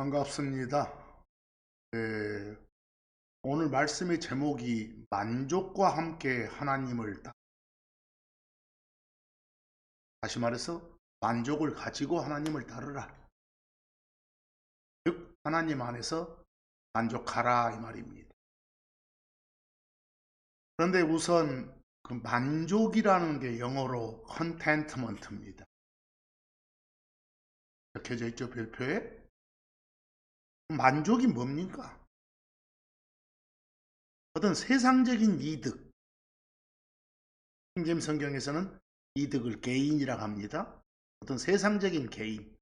반갑습니다. 네, 오늘 말씀의 제목이 만족과 함께 하나님을 다시 말해서 만족을 가지고 하나님을 따르라. 즉 하나님 안에서 만족하라 이 말입니다. 그런데 우선 그 만족이라는 게 영어로 contentment입니다. 적혀져 있죠, 별표에. 만족이 뭡니까? 어떤 세상적인 이득, 킹제임 성경에서는 이득을 개인이라고 합니다. 어떤 세상적인 개인,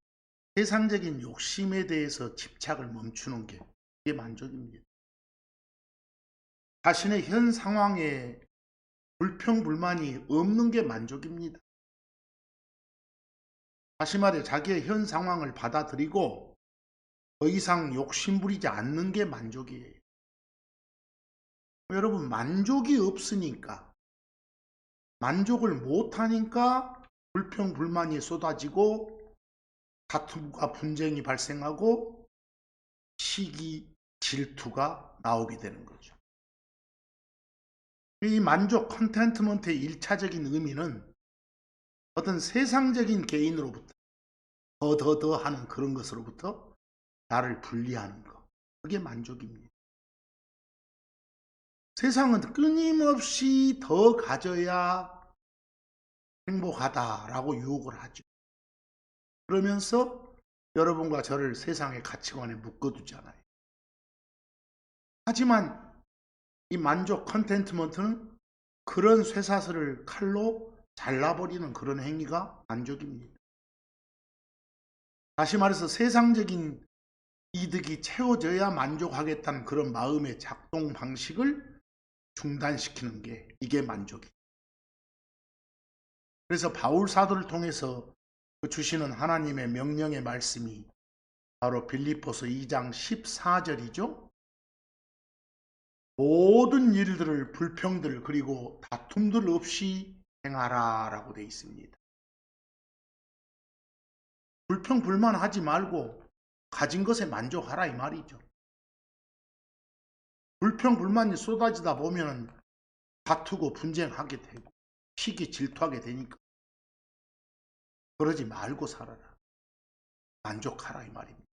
세상적인 욕심에 대해서 집착을 멈추는 게 이게 만족입니다. 자신의 현 상황에 불평불만이 없는 게 만족입니다. 다시 말해 자기의 현 상황을 받아들이고 더 이상 욕심부리지 않는 게 만족이에요. 여러분, 만족이 없으니까, 만족을 못하니까 불평불만이 쏟아지고 다툼과 분쟁이 발생하고 시기, 질투가 나오게 되는 거죠. 이 만족, 컨텐트먼트의 1차적인 의미는 어떤 세상적인 개인으로부터 더 하는 그런 것으로부터 나를 분리하는 것. 그게 만족입니다. 세상은 끊임없이 더 가져야 행복하다라고 유혹을 하죠. 그러면서 여러분과 저를 세상의 가치관에 묶어두잖아요. 하지만 이 만족 컨텐트먼트는 그런 쇠사슬을 칼로 잘라버리는 그런 행위가 만족입니다. 다시 말해서 세상적인 이득이 채워져야 만족하겠다는 그런 마음의 작동 방식을 중단시키는 게 이게 만족이에요. 그래서 바울 사도를 통해서 주시는 하나님의 명령의 말씀이 바로 빌립보서 2장 14절이죠. 모든 일들을 불평들 그리고 다툼들 없이 행하라 라고 되어 있습니다. 불평불만하지 말고 가진 것에 만족하라 이 말이죠. 불평불만이 쏟아지다 보면 다투고 분쟁하게 되고 시기 질투하게 되니까 그러지 말고 살아라. 만족하라 이 말입니다.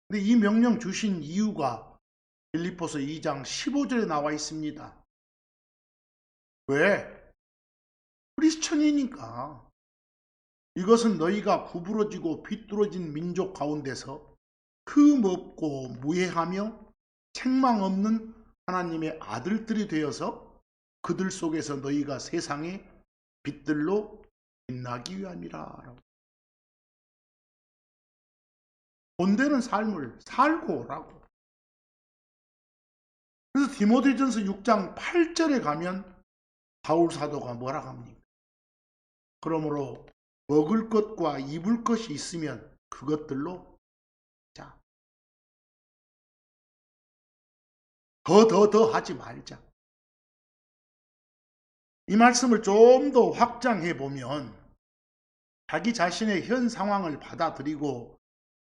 근데 이 명령 주신 이유가 빌립보서 2장 15절에 나와 있습니다. 왜? 크리스천이니까. 이것은 너희가 구부러지고 비뚤어진 민족 가운데서 흠없고 무해하며 책망 없는 하나님의 아들들이 되어서 그들 속에서 너희가 세상의 빛들로 빛나기 위함이라. 본되는 삶을 살고 오라고. 그래서 디모데전서 6장 8절에 가면 바울 사도가 뭐라 합니까? 그러므로 먹을 것과 입을 것이 있으면 그것들로 자, 더 하지 말자. 이 말씀을 좀 더 확장해 보면 자기 자신의 현 상황을 받아들이고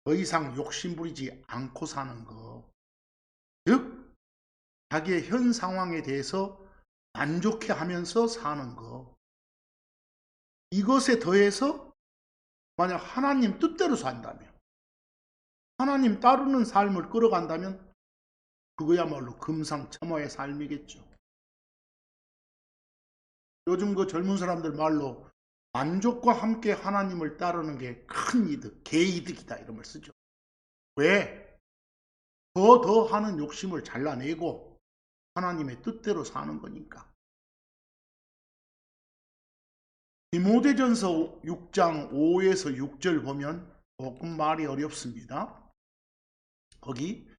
더 이상 욕심부리지 않고 사는 것. 즉, 자기의 현 상황에 대해서 만족해 하면서 사는 것. 이것에 더해서 만약 하나님 뜻대로 산다면, 하나님 따르는 삶을 끌어간다면 그거야말로 금상첨화의 삶이겠죠. 요즘 그 젊은 사람들 말로 만족과 함께 하나님을 따르는 게 큰 이득, 개이득이다 이런 말 쓰죠. 왜? 더 하는 욕심을 잘라내고 하나님의 뜻대로 사는 거니까. 디모데전서 6장 5에서 6절 보면 조금 말이 어렵습니다. 거기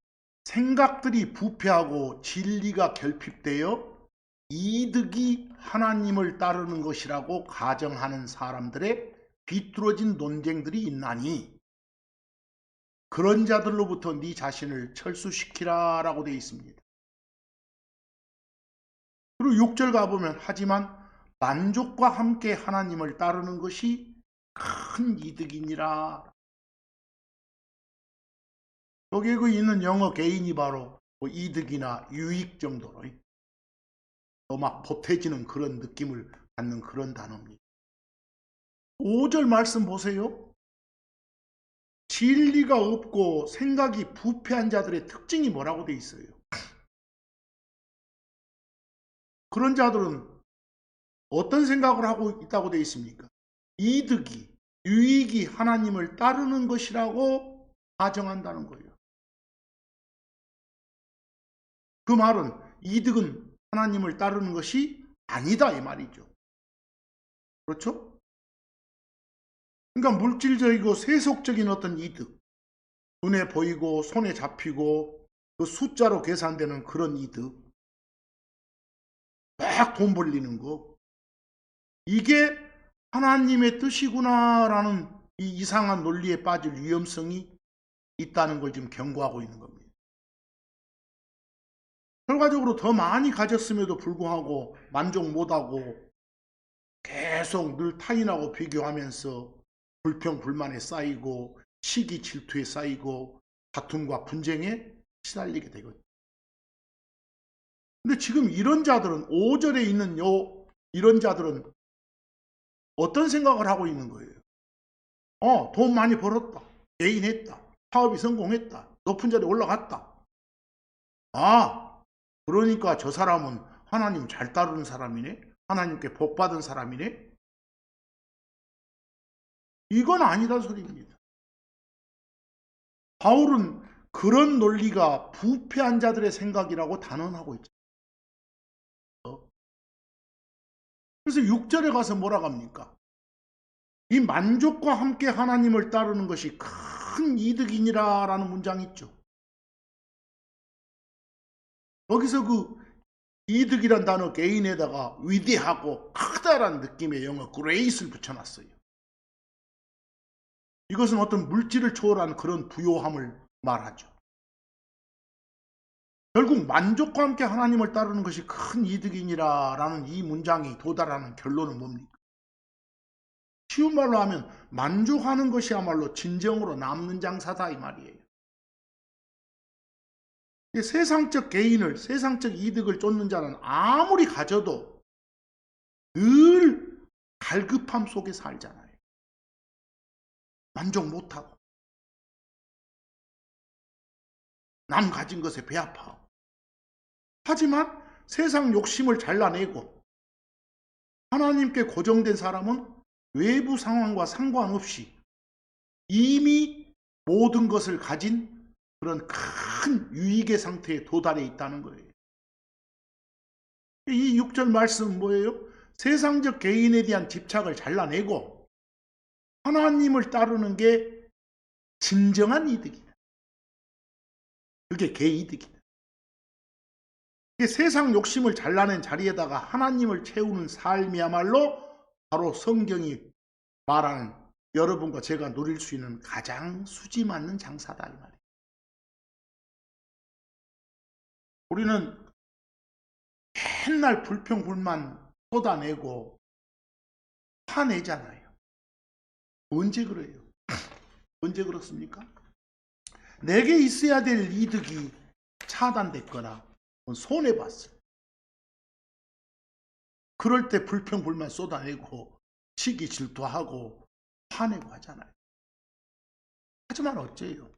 생각들이 부패하고 진리가 결핍되어 이득이 하나님을 따르는 것이라고 가정하는 사람들의 비뚤어진 논쟁들이 있나니 그런 자들로부터 네 자신을 철수시키라 라고 되어 있습니다. 그리고 6절 가보면 하지만 만족과 함께 하나님을 따르는 것이 큰 이득이니라. 거기에 그 있는 영어 개인이 바로 뭐 이득이나 유익 정도로 막 보태지는 그런 느낌을 받는 그런 단어입니다. 5절 말씀 보세요. 진리가 없고 생각이 부패한 자들의 특징이 뭐라고 돼 있어요? 그런 자들은 어떤 생각을 하고 있다고 돼 있습니까? 이득이, 유익이 하나님을 따르는 것이라고 가정한다는 거예요. 그 말은 이득은 하나님을 따르는 것이 아니다 이 말이죠. 그렇죠? 그러니까 물질적이고 세속적인 어떤 이득, 눈에 보이고 손에 잡히고 그 숫자로 계산되는 그런 이득, 막 돈 벌리는 거, 이게 하나님의 뜻이구나라는 이 이상한 논리에 빠질 위험성이 있다는 걸 지금 경고하고 있는 겁니다. 결과적으로 더 많이 가졌음에도 불구하고 만족 못하고 계속 늘 타인하고 비교하면서 불평 불만에 쌓이고 시기 질투에 쌓이고 다툼과 분쟁에 시달리게 되거든요. 근데 지금 이런 자들은 5절에 있는 이런 자들은 어떤 생각을 하고 있는 거예요? 돈 많이 벌었다. 개인했다. 사업이 성공했다. 높은 자리에 올라갔다. 그러니까 저 사람은 하나님 잘 따르는 사람이네. 하나님께 복 받은 사람이네. 이건 아니란 소리입니다. 바울은 그런 논리가 부패한 자들의 생각이라고 단언하고 있죠. 그래서 6절에 가서 뭐라고 합니까? 이 만족과 함께 하나님을 따르는 것이 큰 이득이니라 라는 문장이 있죠. 여기서 그 이득이란 단어 개인에다가 위대하고 크다란 느낌의 영어 그레이스를 붙여놨어요. 이것은 어떤 물질을 초월한 그런 부요함을 말하죠. 결국 만족과 함께 하나님을 따르는 것이 큰 이득이니라 라는 이 문장이 도달하는 결론은 뭡니까? 쉬운 말로 하면 만족하는 것이야말로 진정으로 남는 장사다 이 말이에요. 세상적 개인을, 세상적 이득을 쫓는 자는 아무리 가져도 늘 갈급함 속에 살잖아요. 만족 못하고 남 가진 것에 배 아파하고. 하지만 세상 욕심을 잘라내고 하나님께 고정된 사람은 외부 상황과 상관없이 이미 모든 것을 가진 그런 큰 유익의 상태에 도달해 있다는 거예요. 이 6절 말씀은 뭐예요? 세상적 개인에 대한 집착을 잘라내고 하나님을 따르는 게 진정한 이득이다. 그게 개이득이다. 세상 욕심을 잘라낸 자리에다가 하나님을 채우는 삶이야말로 바로 성경이 말하는 여러분과 제가 누릴 수 있는 가장 수지 맞는 장사다 이 말이에요. 우리는 맨날 불평 불만 쏟아내고 화내잖아요. 언제 그래요? 언제 그렇습니까? 내게 있어야 될 이득이 차단됐거나 손해봤어요. 그럴 때 불평 불만 쏟아내고 시기 질투하고 화내고 하잖아요. 하지만 어째요?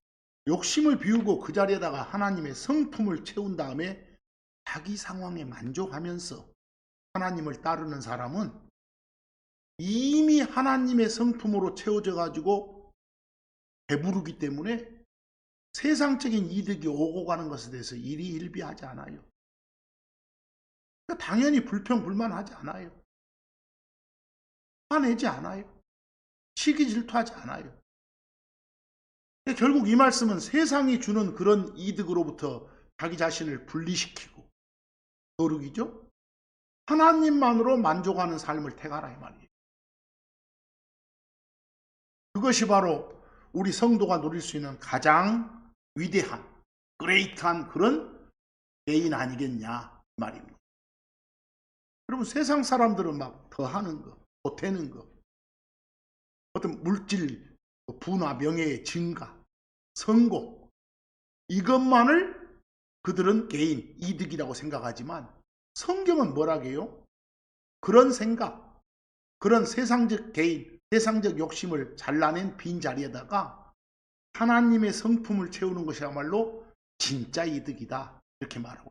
욕심을 비우고 그 자리에다가 하나님의 성품을 채운 다음에 자기 상황에 만족하면서 하나님을 따르는 사람은 이미 하나님의 성품으로 채워져 가지고 배부르기 때문에 세상적인 이득이 오고 가는 것에 대해서 일희일비하지 않아요. 그러니까 당연히 불평 불만하지 않아요. 화내지 않아요. 시기 질투하지 않아요. 결국 이 말씀은 세상이 주는 그런 이득으로부터 자기 자신을 분리시키고 거룩이죠. 하나님만으로 만족하는 삶을 택하라 이 말이에요. 그것이 바로 우리 성도가 누릴 수 있는 가장 위대한, 그레이트한 그런 개인 아니겠냐 말입니다. 여러분 세상 사람들은 막 더하는 거, 보태는 거, 어떤 물질, 부나 명예의 증가, 성공, 이것만을 그들은 개인 이득이라고 생각하지만 성경은 뭐라게요? 그런 생각, 그런 세상적 개인, 세상적 욕심을 잘라낸 빈자리에다가 하나님의 성품을 채우는 것이야말로 진짜 이득이다. 이렇게 말하고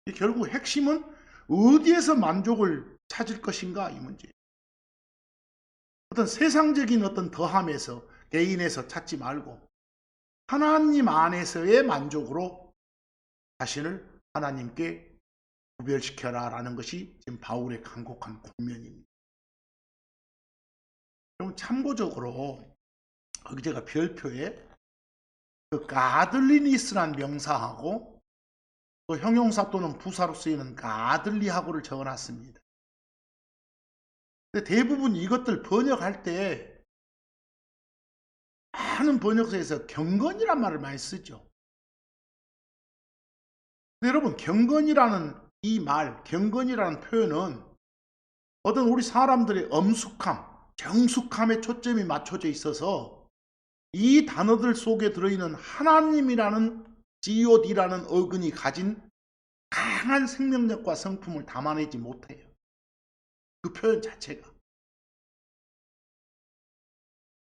있습니다. 결국 핵심은 어디에서 만족을 찾을 것인가 이 문제예요. 어떤 세상적인 어떤 더함에서 개인에서 찾지 말고 하나님 안에서의 만족으로 자신을 하나님께 구별시켜라 라는 것이 지금 바울의 간곡한 권면입니다. 그럼 참고적으로 제가 별표에 그 가들리니스란 명사하고 또 형용사 또는 부사로 쓰이는 가들리하고를 적어놨습니다. 근데 대부분 이것들 번역할 때 많은 번역서에서 경건이란 말을 많이 쓰죠. 근데 여러분 경건이라는 이 말, 경건이라는 표현은 어떤 우리 사람들의 엄숙함, 정숙함에 초점이 맞춰져 있어서 이 단어들 속에 들어있는 하나님이라는 god라는 어근이 가진 강한 생명력과 성품을 담아내지 못해요. 그 표현 자체가.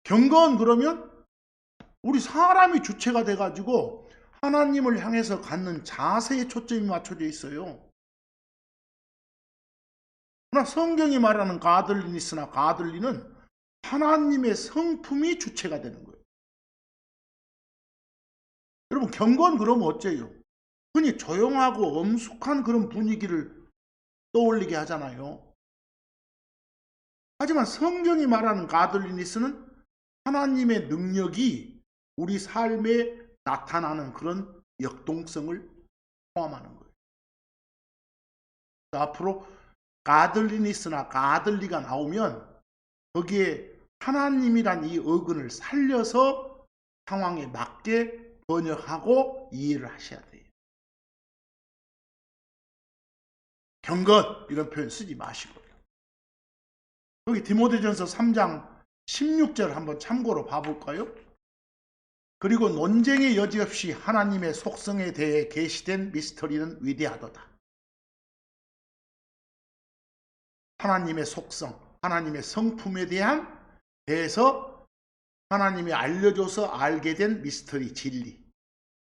경건 그러면 우리 사람이 주체가 돼가지고 하나님을 향해서 갖는 자세에 초점이 맞춰져 있어요. 그러나 성경이 말하는 가들리니스나 가들리는 하나님의 성품이 주체가 되는 거예요. 여러분 경건 그러면 어째요? 흔히 조용하고 엄숙한 그런 분위기를 떠올리게 하잖아요. 하지만 성경이 말하는 가들리니스는 하나님의 능력이 우리 삶에 나타나는 그런 역동성을 포함하는 거예요. 앞으로 가들리니스나 가들리가 나오면 거기에 하나님이란 이 어근을 살려서 상황에 맞게 번역하고 이해를 하셔야 돼요. 경건 이런 표현 쓰지 마시고요. 여기 디모데전서 3장 16절 한번 참고로 봐볼까요? 그리고 논쟁의 여지 없이 하나님의 속성에 대해 계시된 미스터리는 위대하도다. 하나님의 속성, 하나님의 성품에 대해서 하나님이 알려줘서 알게 된 미스터리, 진리.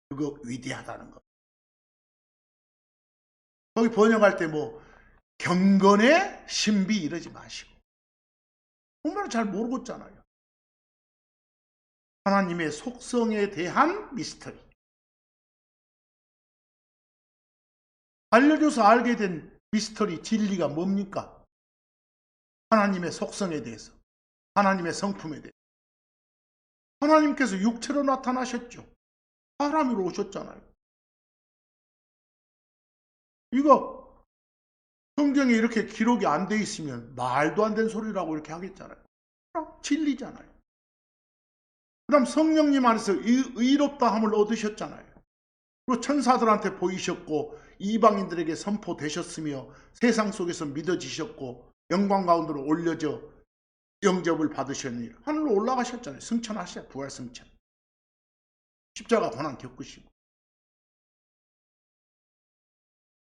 그거 위대하다는 거. 거기 번역할 때 경건의 신비 이러지 마시고. 정말 잘 모르고 있잖아요. 하나님의 속성에 대한 미스터리. 알려줘서 알게 된 미스터리, 진리가 뭡니까? 하나님의 속성에 대해서, 하나님의 성품에 대해서. 하나님께서 육체로 나타나셨죠. 사람으로 오셨잖아요. 이거 성경에 이렇게 기록이 안 돼 있으면 말도 안 되는 소리라고 이렇게 하겠잖아요. 진리잖아요. 그 다음 성령님 안에서 의롭다함을 얻으셨잖아요. 그리고 천사들한테 보이셨고 이방인들에게 선포되셨으며 세상 속에서 믿어지셨고 영광 가운데로 올려져 영접을 받으셨니 하늘로 올라가셨잖아요. 승천하셔. 부활 승천. 십자가 고난 겪으시고.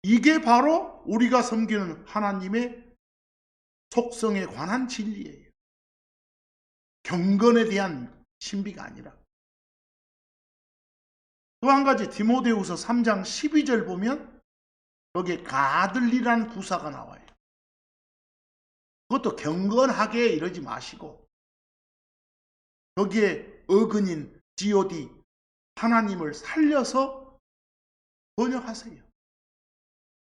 이게 바로 우리가 섬기는 하나님의 속성에 관한 진리예요. 경건에 대한 신비가 아니라. 또 한 가지 디모데후서 3장 12절 보면 여기에 가들리라는 부사가 나와요. 그것도 경건하게 이러지 마시고 여기에 어근인 god 하나님을 살려서 번역하세요.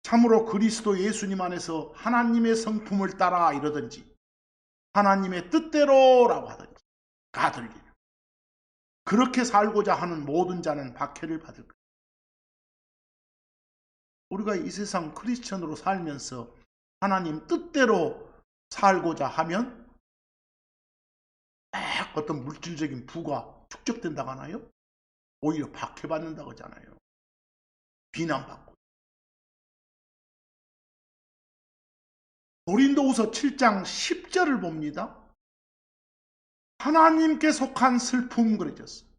참으로 그리스도 예수님 안에서 하나님의 성품을 따라 이러든지 하나님의 뜻대로라고 하든지 가들리는 그렇게 살고자 하는 모든 자는 박해를 받을 거예요. 우리가 이 세상 크리스천으로 살면서 하나님 뜻대로 살고자 하면 어떤 물질적인 부가 축적된다고 하나요? 오히려 박해받는다고 하잖아요. 비난받고. 고린도후서 7장 10절을 봅니다. 하나님께 속한 슬픔 그려졌어요.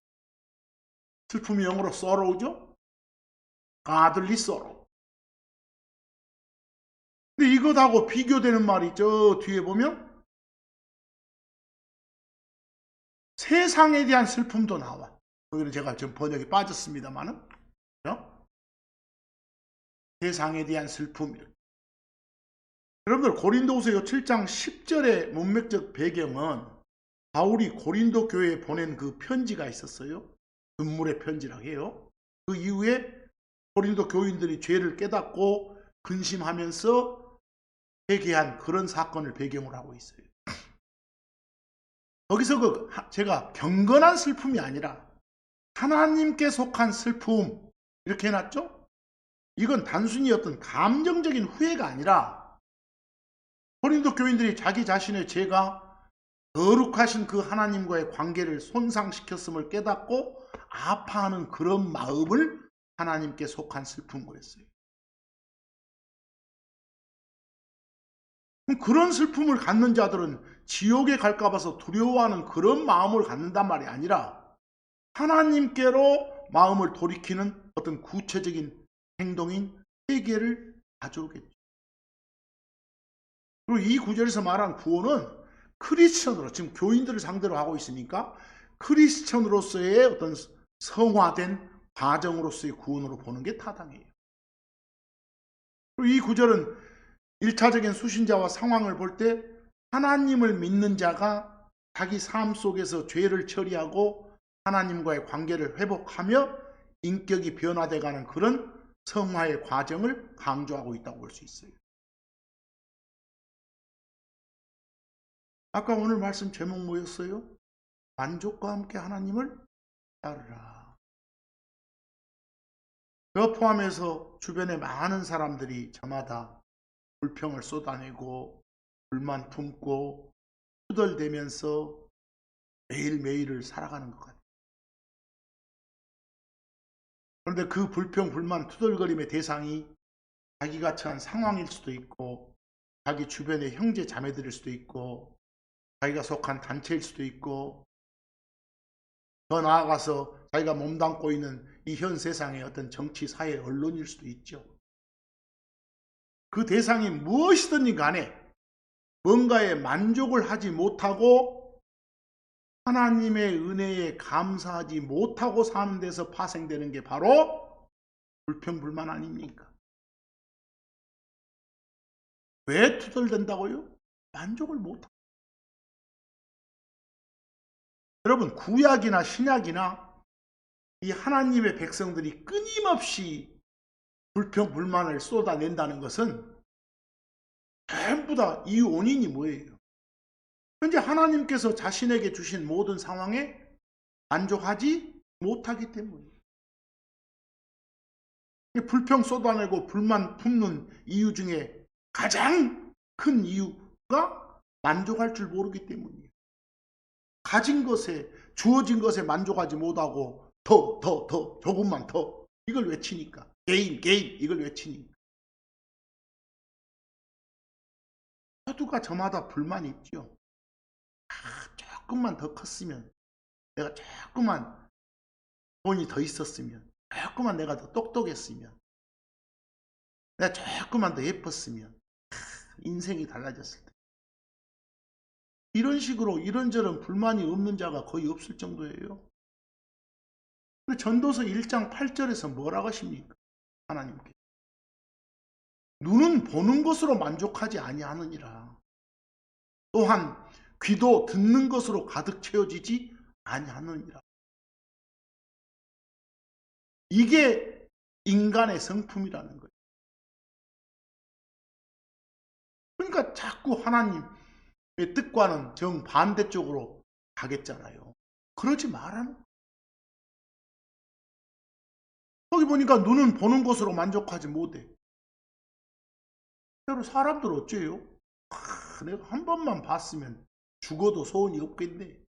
슬픔이 영어로 sorrow죠. godly sorrow. 근데 이것하고 비교되는 말이 저 뒤에 보면 세상에 대한 슬픔도 나와. 여기는 제가 지금 번역이 빠졌습니다만은 세상에 대한 슬픔. 여러분들 고린도후서 7장 10절의 문맥적 배경은 바울이 고린도 교회에 보낸 그 편지가 있었어요. 눈물의 편지라고 해요. 그 이후에 고린도 교인들이 죄를 깨닫고 근심하면서 회개한 그런 사건을 배경으로 하고 있어요. 거기서 제가 경건한 슬픔이 아니라 하나님께 속한 슬픔 이렇게 해놨죠. 이건 단순히 어떤 감정적인 후회가 아니라 고린도 교인들이 자기 자신의 죄가 거룩하신 그 하나님과의 관계를 손상시켰음을 깨닫고 아파하는 그런 마음을 하나님께 속한 슬픔을 했어요. 그런 슬픔을 갖는 자들은 지옥에 갈까 봐서 두려워하는 그런 마음을 갖는단 말이 아니라 하나님께로 마음을 돌이키는 어떤 구체적인 행동인 회개를 가져오겠죠. 그리고 이 구절에서 말한 구원은 크리스천으로, 지금 교인들을 상대로 하고 있으니까 크리스천으로서의 어떤 성화된 과정으로서의 구원으로 보는 게 타당해요. 그리고 이 구절은 1차적인 수신자와 상황을 볼 때 하나님을 믿는 자가 자기 삶 속에서 죄를 처리하고 하나님과의 관계를 회복하며 인격이 변화돼가는 그런 성화의 과정을 강조하고 있다고 볼 수 있어요. 아까 오늘 말씀 제목 뭐였어요? 만족과 함께 하나님을 따르라. 저 포함해서 주변에 많은 사람들이 저마다 불평을 쏟아내고 불만 품고 투덜대면서 매일매일을 살아가는 것 같아요. 그런데 그 불평, 불만, 투덜거림의 대상이 자기가 처한 상황일 수도 있고 자기 주변의 형제 자매들일 수도 있고 자기가 속한 단체일 수도 있고 더 나아가서 자기가 몸담고 있는 이 현 세상의 어떤 정치, 사회, 언론일 수도 있죠. 그 대상이 무엇이든 간에 뭔가에 만족을 하지 못하고 하나님의 은혜에 감사하지 못하고 사는 데서 파생되는 게 바로 불평불만 아닙니까? 왜 투덜댄다고요? 만족을 못하고. 여러분, 구약이나 신약이나 이 하나님의 백성들이 끊임없이 불평불만을 쏟아낸다는 것은 전부 다 이 원인이 뭐예요? 현재 하나님께서 자신에게 주신 모든 상황에 만족하지 못하기 때문이에요. 불평 쏟아내고 불만 품는 이유 중에 가장 큰 이유가 만족할 줄 모르기 때문이에요. 가진 것에, 주어진 것에 만족하지 못하고 더, 조금만 더 이걸 외치니까 게인 이걸 외치니까 모두가 저마다 불만이 있죠. 조금만 더 컸으면, 내가 조금만 돈이 더 있었으면, 조금만 내가 더 똑똑했으면, 내가 조금만 더 예뻤으면 인생이 달라졌을 때. 이런 식으로 이런저런 불만이 없는 자가 거의 없을 정도예요. 근데 전도서 1장 8절에서 뭐라고 하십니까? 하나님께 눈은 보는 것으로 만족하지 아니하느니라. 또한 귀도 듣는 것으로 가득 채워지지 아니하느니라. 이게 인간의 성품이라는 거예요. 그러니까 자꾸 하나님의 뜻과는 정반대쪽으로 가겠잖아요. 그러지 말라는 거예요. 거기 보니까 눈은 보는 것으로 만족하지 못해. 사람들 어째요? 내가 한 번만 봤으면 죽어도 소원이 없겠네.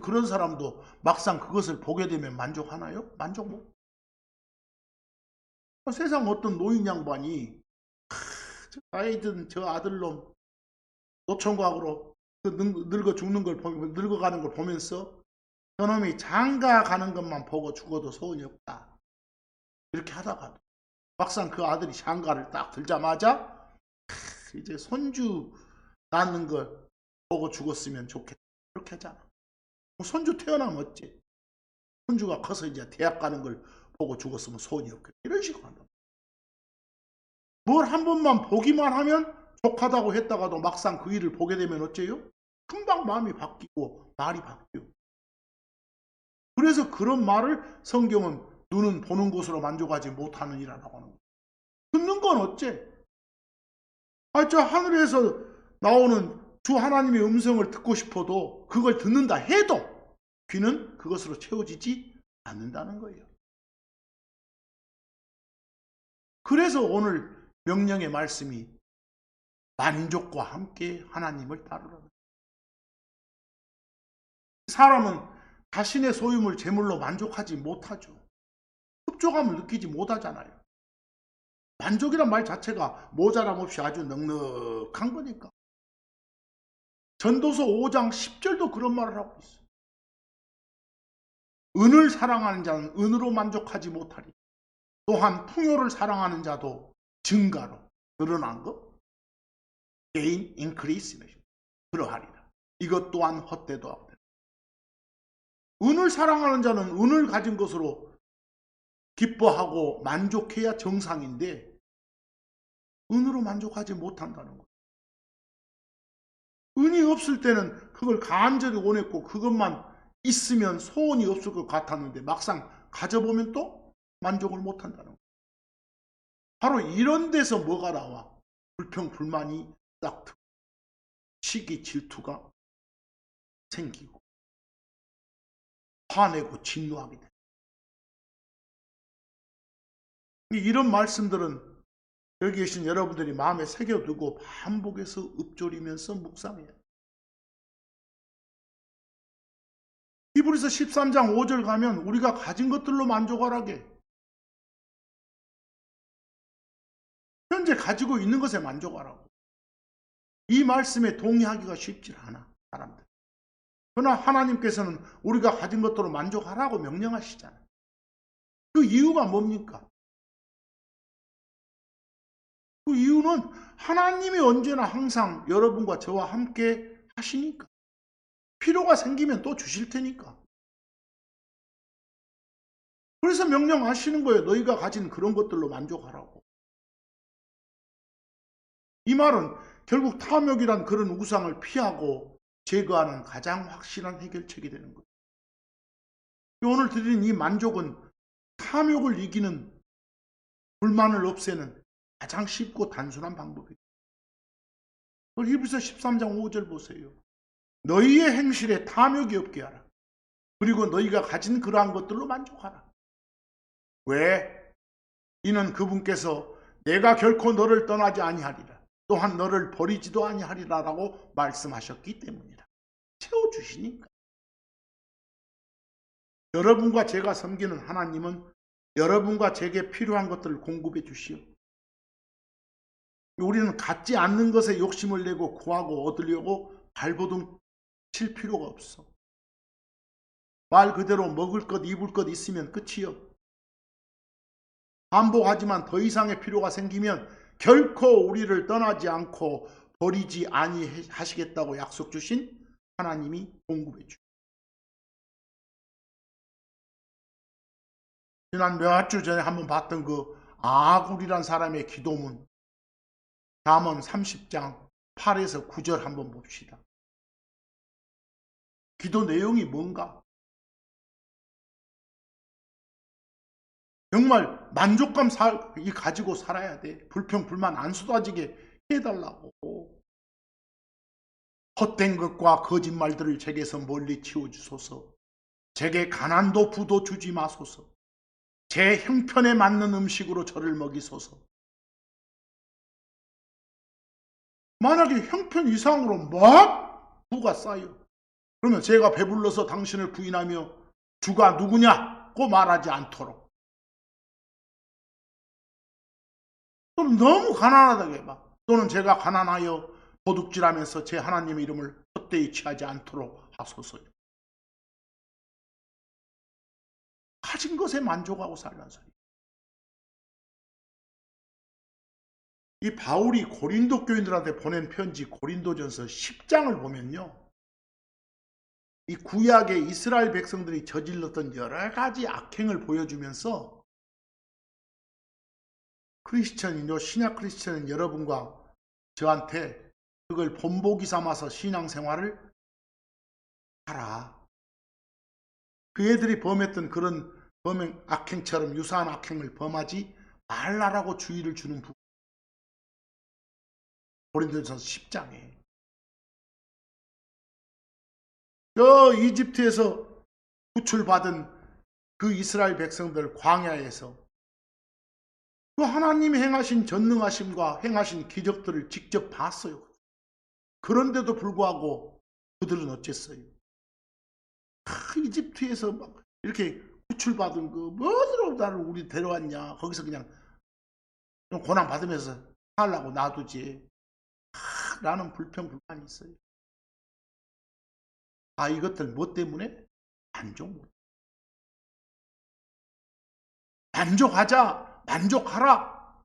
그런 사람도 막상 그것을 보게 되면 만족하나요? 만족 못. 세상 어떤 노인 양반이 저 아이든 저 아들놈 노총각으로 늙어 죽는 걸 보면, 늙어가는 걸 보면서 저놈이 장가 가는 것만 보고 죽어도 소원이 없다. 이렇게 하다가도 막상 그 아들이 장가를 딱 들자마자 이제 손주 낳는 걸 보고 죽었으면 좋겠다. 그렇게 하잖아. 뭐 손주 태어나면 어째? 손주가 커서 이제 대학 가는 걸 보고 죽었으면 소원이 없겠다. 이런 식으로 한다. 뭘 한 번만 보기만 하면 족하다고 했다가도 막상 그 일을 보게 되면 어째요? 금방 마음이 바뀌고 말이 바뀌고. 그래서 그런 말을 성경은 눈은 보는 것으로 만족하지 못하는 이라고 하는 거예요. 듣는 건 어째? 저 하늘에서 나오는 주 하나님의 음성을 듣고 싶어도 그걸 듣는다 해도 귀는 그것으로 채워지지 않는다는 거예요. 그래서 오늘 명령의 말씀이 만족과 함께 하나님을 따르라는. 사람은 자신의 소유물 재물로 만족하지 못하죠. 흡족함을 느끼지 못하잖아요. 만족이란 말 자체가 모자람 없이 아주 넉넉한 거니까. 전도서 5장 10절도 그런 말을 하고 있어요. 은을 사랑하는 자는 은으로 만족하지 못하리. 또한 풍요를 사랑하는 자도 증가로 늘어난 것. gain, increase 그러하리라. 이것 또한 헛되도 하거든. 은을 사랑하는 자는 은을 가진 것으로 기뻐하고 만족해야 정상인데 은으로 만족하지 못한다는 거예요. 은이 없을 때는 그걸 간절히 원했고 그것만 있으면 소원이 없을 것 같았는데 막상 가져보면 또 만족을 못한다는 거예요. 바로 이런 데서 뭐가 나와? 불평불만이 딱 들고 시기 질투가 생기고 화내고 진노하게 돼. 이런 말씀들은 여기 계신 여러분들이 마음에 새겨두고 반복해서 읊조리면서 묵상해요. 히브리서 13장 5절 가면 우리가 가진 것들로 만족하라게. 현재 가지고 있는 것에 만족하라고. 이 말씀에 동의하기가 쉽지 않아 사람들. 그러나 하나님께서는 우리가 가진 것들로 만족하라고 명령하시잖아요. 그 이유가 뭡니까? 그 이유는 하나님이 언제나 항상 여러분과 저와 함께 하시니까. 필요가 생기면 또 주실 테니까. 그래서 명령하시는 거예요. 너희가 가진 그런 것들로 만족하라고. 이 말은 결국 탐욕이란 그런 우상을 피하고 제거하는 가장 확실한 해결책이 되는 거예요. 오늘 드린 이 만족은 탐욕을 이기는, 불만을 없애는 가장 쉽고 단순한 방법이에요. 히브리서 13장 5절 보세요. 너희의 행실에 탐욕이 없게 하라. 그리고 너희가 가진 그러한 것들로 만족하라. 왜? 이는 그분께서 내가 결코 너를 떠나지 아니하리라. 또한 너를 버리지도 아니하리라라고 말씀하셨기 때문이라. 채워주시니까. 여러분과 제가 섬기는 하나님은 여러분과 제게 필요한 것들을 공급해 주시오. 우리는 갖지 않는 것에 욕심을 내고 구하고 얻으려고 발버둥 칠 필요가 없어. 말 그대로 먹을 것 입을 것 있으면 끝이요. 반복하지만 더 이상의 필요가 생기면 결코 우리를 떠나지 않고 버리지 아니하시겠다고 약속 주신 하나님이 공급해 주시오. 지난 몇 주 전에 한번 봤던 그 아굴이란 사람의 기도문, 잠언 30장 8에서 9절 한번 봅시다. 기도 내용이 뭔가? 정말 만족감 가지고 살아야 돼. 불평 불만 안 쏟아지게 해달라고. 헛된 것과 거짓말들을 제게서 멀리 치워주소서. 제게 가난도 부도 주지 마소서. 제 형편에 맞는 음식으로 저를 먹이소서. 만약에 형편 이상으로 막 부가 쌓여. 그러면 제가 배불러서 당신을 부인하며 주가 누구냐고 말하지 않도록. 또는 너무 가난하다고 해봐. 또는 제가 가난하여 도둑질하면서 제 하나님의 이름을 헛되이 취하지 않도록 하소서요. 가진 것에 만족하고 살란 소리. 이 바울이 고린도 교인들한테 보낸 편지 고린도전서 10장을 보면요. 이 구약의 이스라엘 백성들이 저질렀던 여러 가지 악행을 보여주면서 크리스천이요, 신약 크리스천인 여러분과 저한테 그걸 본보기 삼아서 신앙생활을 하라. 그 애들이 범했던 그런 악행처럼 유사한 악행을 범하지 말라라고 주의를 주는 부분. 고린도전서 10장에 저 이집트에서 구출받은 그 이스라엘 백성들 광야에서 그 하나님이 행하신 전능하심과 행하신 기적들을 직접 봤어요. 그런데도 불구하고 그들은 어쨌어요? 이집트에서 막 이렇게 구출받은 그 뭐로 나를 우리 데려왔냐, 거기서 그냥 좀 고난 받으면서 살라고 놔두지. 라는 불평불만이 있어요. 이것들 뭐 때문에? 만족하자, 만족하라,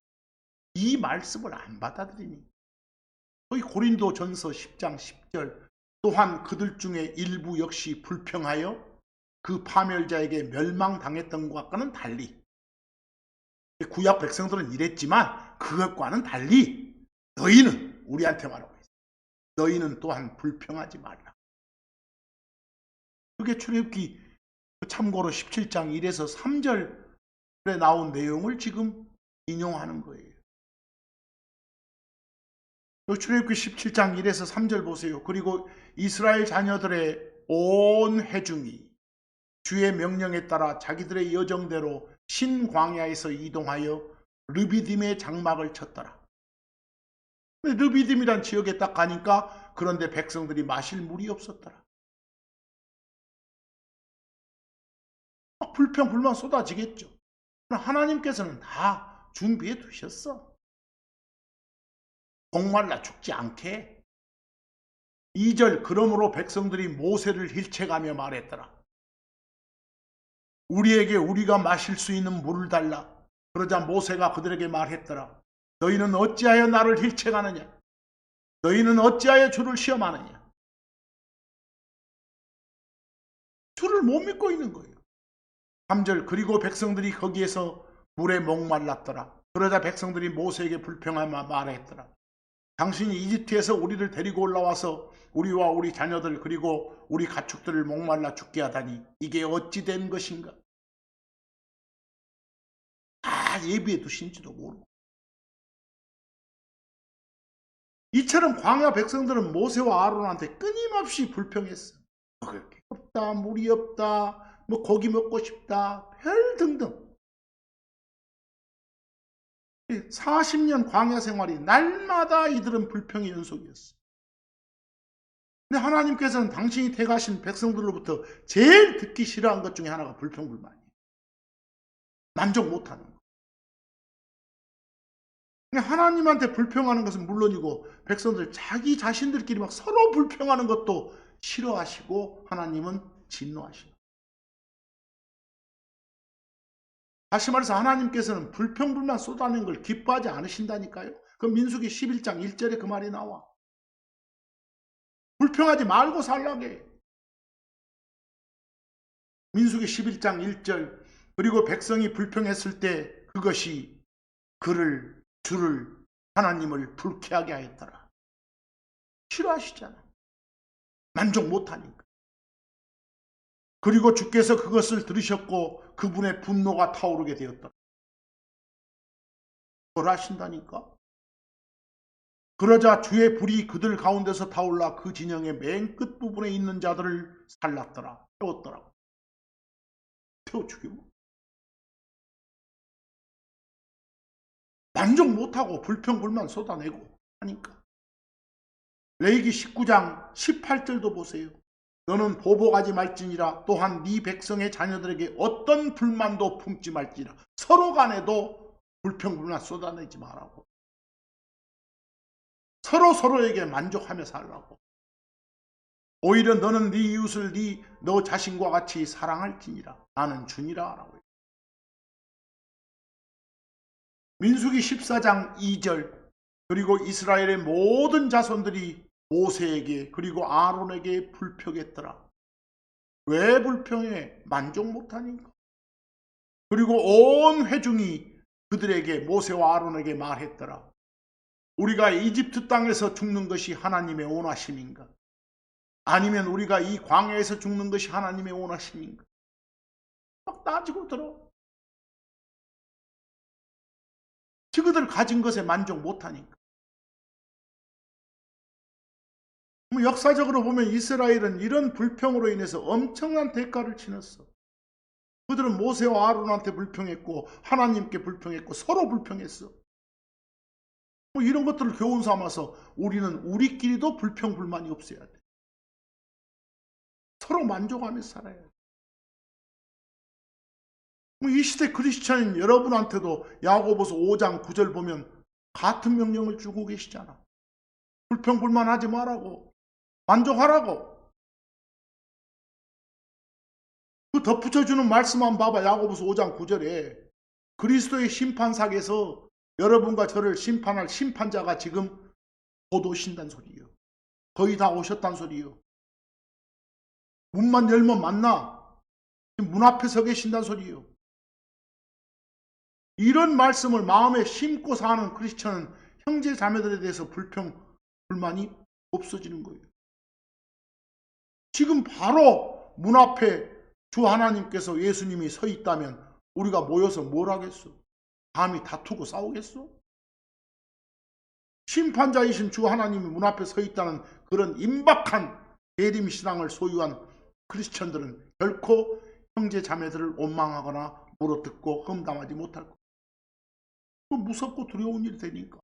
이 말씀을 안 받아들이니 거기 고린도전서 10장 10절 또한 그들 중에 일부 역시 불평하여 그 파멸자에게 멸망당했던 것과는 달리, 구약 백성들은 이랬지만 그것과는 달리 너희는, 우리한테 말하고 있어, 너희는 또한 불평하지 말라. 그게 출애굽기 참고로 17장 1에서 3절에 나온 내용을 지금 인용하는 거예요. 출애굽기 17장 1에서 3절 보세요. 그리고 이스라엘 자녀들의 온 회중이 주의 명령에 따라 자기들의 여정대로 신광야에서 이동하여 르비딤의 장막을 쳤더라. 르비딤이란 지역에 딱 가니까 그런데 백성들이 마실 물이 없었더라. 불평 불만 쏟아지겠죠. 하나님께서는 다 준비해 두셨어. 목말라 죽지 않게. 2절 그러므로 백성들이 모세를 힐책하며 말했더라. 우리에게 우리가 마실 수 있는 물을 달라. 그러자 모세가 그들에게 말했더라. 너희는 어찌하여 나를 힐책하느냐? 너희는 어찌하여 주를 시험하느냐? 주를 못 믿고 있는 거예요. 3절 그리고 백성들이 거기에서 물에 목말랐더라. 그러자 백성들이 모세에게 불평하며 말했더라. 당신이 이집트에서 우리를 데리고 올라와서 우리와 우리 자녀들 그리고 우리 가축들을 목말라 죽게 하다니 이게 어찌 된 것인가? 다 예비해 두신지도 모르고. 이처럼 광야 백성들은 모세와 아론한테 끊임없이 불평했어. 먹을 게 없다, 물이 없다, 뭐 고기 먹고 싶다, 별 등등. 40년 광야 생활이 날마다 이들은 불평의 연속이었어. 근데 하나님께서는 당신이 택하신 백성들로부터 제일 듣기 싫어하는 것 중에 하나가 불평불만이에요. 만족 못하는 거. 하나님한테 불평하는 것은 물론이고 백성들 자기 자신들끼리 막 서로 불평하는 것도 싫어하시고 하나님은 진노하시고. 다시 말해서 하나님께서는 불평불만 쏟아내는 걸 기뻐하지 않으신다니까요. 그 민수기 11장 1절에 그 말이 나와. 불평하지 말고 살라게. 민수기 11장 1절 그리고 백성이 불평했을 때 그것이 주를 하나님을 불쾌하게 하였더라. 싫어하시잖아. 만족 못하니까. 그리고 주께서 그것을 들으셨고 그분의 분노가 타오르게 되었다. 뭘 하신다니까? 그러자 주의 불이 그들 가운데서 타올라 그 진영의 맨 끝부분에 있는 자들을 살랐더라. 태웠더라고. 태워 죽이고. 만족 못하고 불평불만 쏟아내고 하니까. 레위기 19장 18절도 보세요. 너는 보복하지 말지니라. 또한 네 백성의 자녀들에게 어떤 불만도 품지 말지니라. 서로 간에도 불평불만 쏟아내지 말라고. 서로에게 만족하며 살라고. 오히려 너는 네 이웃을 너 자신과 같이 사랑할지니라. 나는 주니라 라고. 민수기 14장 2절 그리고 이스라엘의 모든 자손들이 모세에게 그리고 아론에게 불평했더라. 왜 불평해? 만족 못하니까. 그리고 온 회중이 그들에게 모세와 아론에게 말했더라. 우리가 이집트 땅에서 죽는 것이 하나님의 원하심인가? 아니면 우리가 이 광야에서 죽는 것이 하나님의 원하심인가? 막 따지고 들어. 그들 가진 것에 만족 못하니까. 역사적으로 보면 이스라엘은 이런 불평으로 인해서 엄청난 대가를 치렀어. 그들은 모세와 아론한테 불평했고 하나님께 불평했고 서로 불평했어. 이런 것들을 교훈 삼아서 우리는 우리끼리도 불평 불만이 없어야 돼. 서로 만족하면서 살아야 돼. 이 시대 크리스찬인 여러분한테도 야고보서 5장 9절 보면 같은 명령을 주고 계시잖아. 불평 불만하지 말라고. 만족하라고. 그 덧붙여주는 말씀 한번 봐봐. 야고보서 5장 9절에 그리스도의 심판상에서 여러분과 저를 심판할 심판자가 지금 곧 오신다는 소리예요. 거의 다 오셨다는 소리예요. 문만 열면 만나. 문 앞에 서 계신다는 소리예요. 이런 말씀을 마음에 심고 사는 크리스천은 형제 자매들에 대해서 불평, 불만이 없어지는 거예요. 지금 바로 문 앞에 주 하나님께서 예수님이 서 있다면 우리가 모여서 뭘 하겠어? 감히 다투고 싸우겠어? 심판자이신 주 하나님이 문 앞에 서 있다는 그런 임박한 대림신앙을 소유한 크리스천들은 결코 형제 자매들을 원망하거나 물어뜯고 험담하지 못할 거예요. 무섭고 두려운 일이 되니까.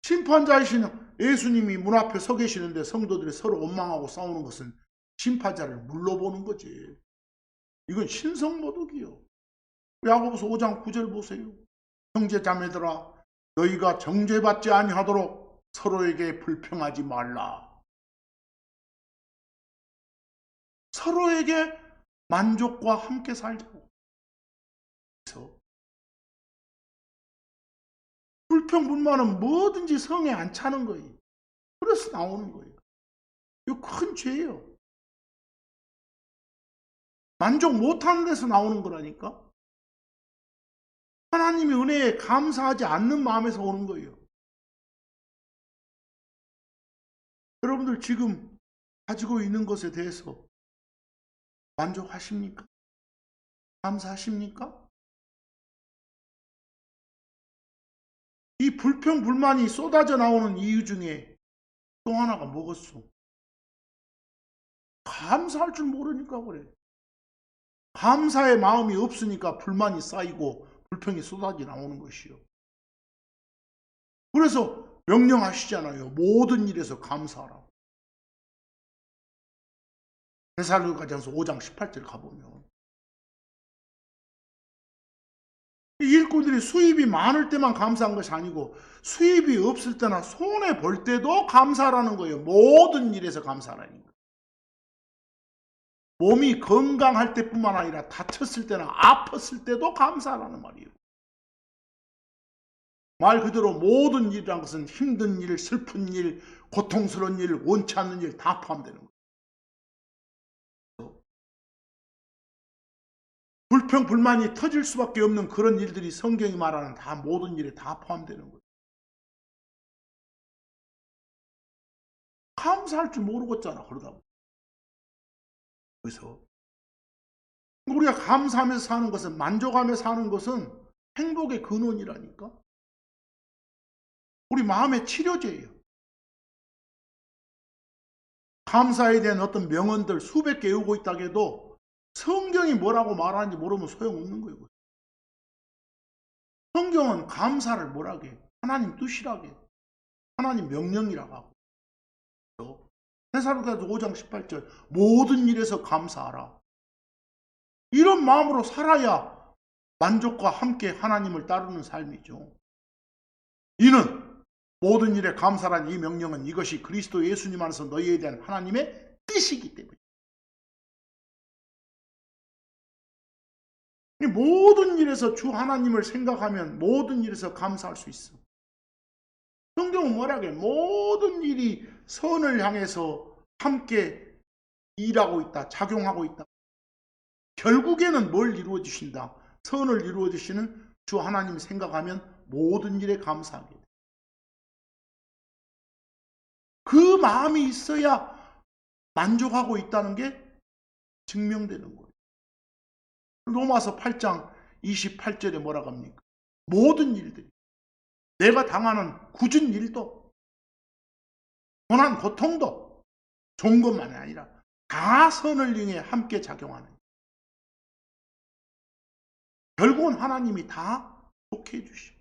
심판자이신 예수님이 문 앞에 서 계시는데 성도들이 서로 원망하고 싸우는 것은 심판자를 물러보는 거지. 이건 신성모독이요. 야고보서 5장 9절 보세요. 형제 자매들아 너희가 정죄받지 아니하도록 서로에게 불평하지 말라. 서로에게 만족과 함께 살자고. 그래서 불평 불만은 뭐든지 성에 안 차는 거예요. 그래서 나오는 거예요. 이거 큰 죄예요. 만족 못하는 데서 나오는 거라니까. 하나님의 은혜에 감사하지 않는 마음에서 오는 거예요. 여러분들 지금 가지고 있는 것에 대해서 만족하십니까? 감사하십니까? 이 불평 불만이 쏟아져 나오는 이유 중에 또 하나가 뭐겠어? 감사할 줄 모르니까 그래. 감사의 마음이 없으니까 불만이 쌓이고 불평이 쏟아져 나오는 것이요. 그래서 명령하시잖아요. 모든 일에서 감사하라고. 데살로니가전서 5장 18절 가보면 일꾼들이 수입이 많을 때만 감사한 것이 아니고 수입이 없을 때나 손해 볼 때도 감사하라는 거예요. 모든 일에서 감사하라니까. 몸이 건강할 때뿐만 아니라 다쳤을 때나 아팠을 때도 감사하라는 말이에요. 말 그대로 모든 일이란 것은 힘든 일, 슬픈 일, 고통스러운 일, 원치 않는 일 다 포함되는 거예요. 불평, 불만이 터질 수밖에 없는 그런 일들이 성경이 말하는 다 모든 일에 다 포함되는 거예요. 감사할 줄 모르겠잖아, 그러다 보면. 그래서 우리가 감사하면서 사는 것은, 만족하며 사는 것은 행복의 근원이라니까. 우리 마음의 치료제예요. 감사에 대한 어떤 명언들 수백 개 외우고 있다고 해도 성경이 뭐라고 말하는지 모르면 소용없는 거예요. 성경은 감사를 뭐라게? 하나님 뜻이라게. 하나님 명령이라고 하고. 데살로니가서 5장 18절 모든 일에서 감사하라. 이런 마음으로 살아야 만족과 함께 하나님을 따르는 삶이죠. 이는 모든 일에 감사란 이 명령은 이것이 그리스도 예수님 안에서 너희에 대한 하나님의 뜻이기 때문에 이 모든 일에서 주 하나님을 생각하면 모든 일에서 감사할 수 있어. 성경은 뭐라게? 모든 일이 선을 향해서 함께 일하고 있다. 작용하고 있다. 결국에는 뭘 이루어 주신다? 선을 이루어 주시는 주 하나님 생각하면 모든 일에 감사하게 돼. 그 마음이 있어야 만족하고 있다는 게 증명되는 거예요. 로마서 8장 28절에 뭐라고 합니까? 모든 일들이, 내가 당하는 굳은 일도, 고난 고통도, 좋은 것만이 아니라 다 선을 위해 함께 작용하는, 결국은 하나님이 다 좋게 해주시고,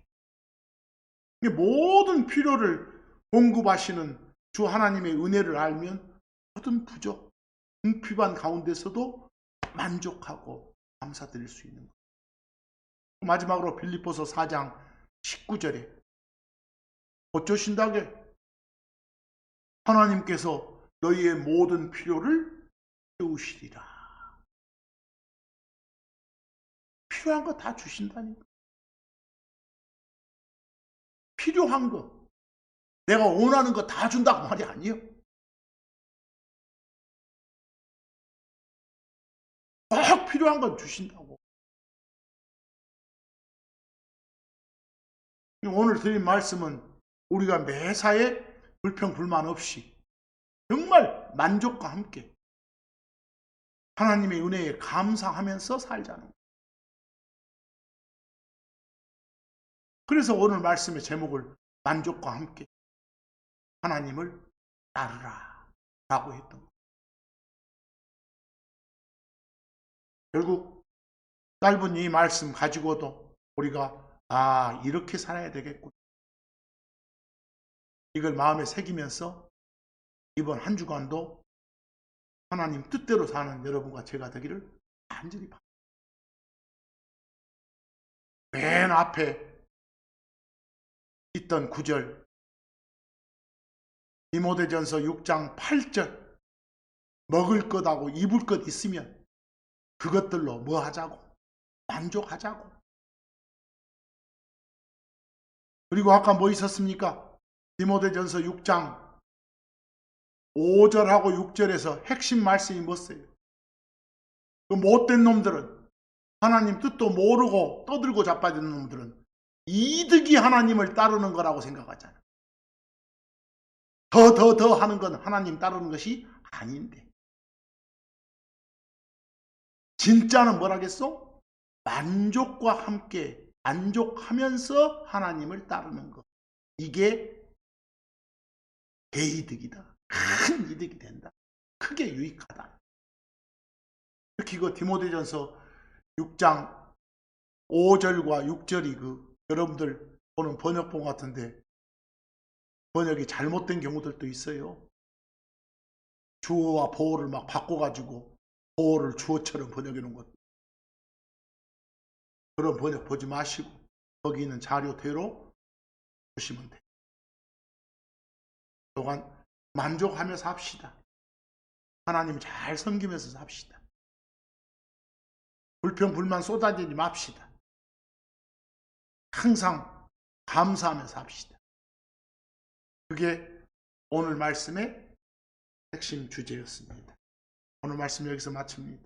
모든 필요를 공급하시는 주 하나님의 은혜를 알면 모든 부족, 궁핍한 가운데서도 만족하고 감사드릴 수 있는 거예요. 마지막으로 빌립보서 4장 19절에 어쩌신다게? 하나님께서 너희의 모든 필요를 채우시리라. 필요한 거 다 주신다니까. 필요한 거, 내가 원하는 거 다 준다고 말이 아니에요. 꼭 필요한 건 주신다고. 오늘 드린 말씀은 우리가 매사에 불평 불만 없이 정말 만족과 함께 하나님의 은혜에 감사하면서 살자는 거예요. 그래서 오늘 말씀의 제목을 만족과 함께 하나님을 따르라 라고 했던 거예요. 결국 짧은 이 말씀 가지고도 우리가 이렇게 살아야 되겠구나, 이걸 마음에 새기면서 이번 한 주간도 하나님 뜻대로 사는 여러분과 제가 되기를 간절히 바랍니다. 맨 앞에 있던 구절, 디모데전서 6장 8절, 먹을 것하고 입을 것 있으면 그것들로 뭐 하자고? 만족하자고. 그리고 아까 뭐 있었습니까? 디모데전서 6장 5절하고 6절에서 핵심 말씀이 뭐였어요? 그 못된 놈들은, 하나님 뜻도 모르고 떠들고 자빠지는 놈들은 이득이 하나님을 따르는 거라고 생각하잖아. 더 하는 건 하나님 따르는 것이 아닌데, 진짜는 뭐라겠어? 만족과 함께 만족하면서 하나님을 따르는 것, 이게 대이득이다. 큰 이득이 된다. 크게 유익하다. 특히 그 디모데전서 6장 5절과 6절이 여러분들 보는 번역본 같은데 번역이 잘못된 경우들도 있어요. 주어와 보어를 막 바꿔가지고 보어를 주어처럼 번역해 놓은 것. 그런 번역 보지 마시고 거기 있는 자료대로 보시면 돼요. 또한 만족하며 삽시다. 하나님 잘 섬기면서 삽시다. 불평 불만 쏟아내지 맙시다. 항상 감사하며 삽시다. 그게 오늘 말씀의 핵심 주제였습니다. 오늘 말씀 여기서 마칩니다.